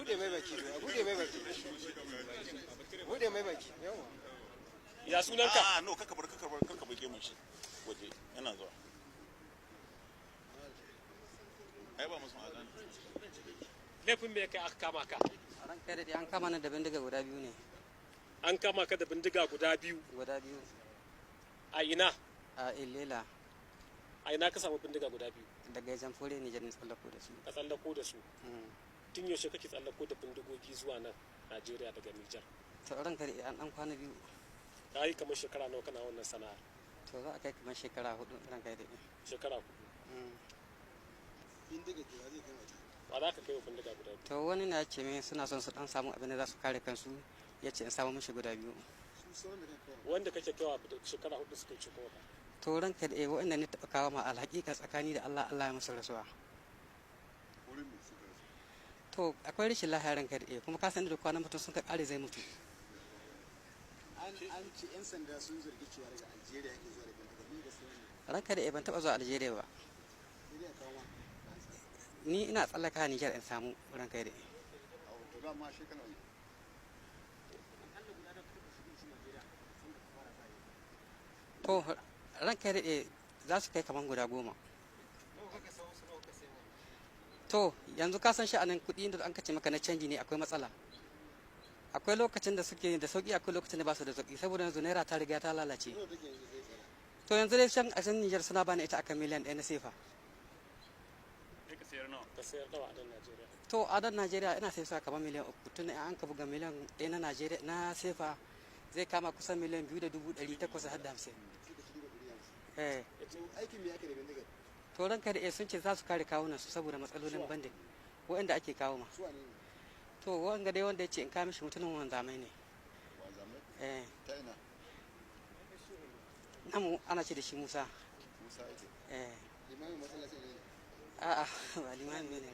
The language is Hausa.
bude mai baki bude mai baki bude mai baki yawa ya sunanka no kaka bar gemun shi waje yana zuwa ai ba musu magana laifin me kai aka kama ka ran kai da an kama ni da bindiga guda biyu ne an kama ka da bindiga guda biyu a ina a Ilela a ina ka samu bindiga guda biyu daga Jamfore ne jin tsallako da su ka tsallako da su tun yaushe kake tsallako da bindigogi zuwa nan Najeriya daga Nijar to ran kai an dan kwana biyu ka yi kamar shekara nawa kana wannan sana'ar to za a kai kamar shekara 4 ran kai da shekara 4 bindiga ke zai kai mata ba za ka kai bindiga guda biyu to wani na ce min suna son su dan samu abin da za su kare kansu ya ce in samu mishi guda biyu wanda kake kaiwa shekara 4 suka ci kowa to ran kai da wanda ne taɓa kawo ma alhaƙiƙa tsakani da Allah ya masa rasuwa to akwai rashin lafiya ran kai da kuma ka sani da kwanan mutum sun ka kare zai mutu an ce yan sanda sun zargi cewa daga Algeria yake zuwa daga bindiga sai ranka da ban taɓa zuwa Algeria ba ni ina tsallaka Nijar in samu ranka da to da ma shekara ne to ranka da za su kai kaman guda 10 to yanzu ka san sha'anin kuɗi da an kace maka na canji ne akwai matsala akwai lokacin da suke da sauki akwai lokacin da ba su da sauki saboda yanzu naira ta riga ta lalace to yanzu dai can a can Nijar suna bani ita akan miliyan 1 na sefa ka sayar nawa a dan Najeriya to a dan Najeriya ina sai sa kamar miliyan 3 tun an ka buga miliyan 1 na Najeriya na sefa zai kama kusan miliyan 2,850 aikin me yake da bindigar to ranka da sun ce za su kare kawunan su saboda matsalolin bandit waɗanda ake kawo ma to wanga dai wanda ya ce in ka mishi mutumin wanzamai ne ta ina namu ana ce da shi Musa limamin masallaci ne a'a ba limamin ne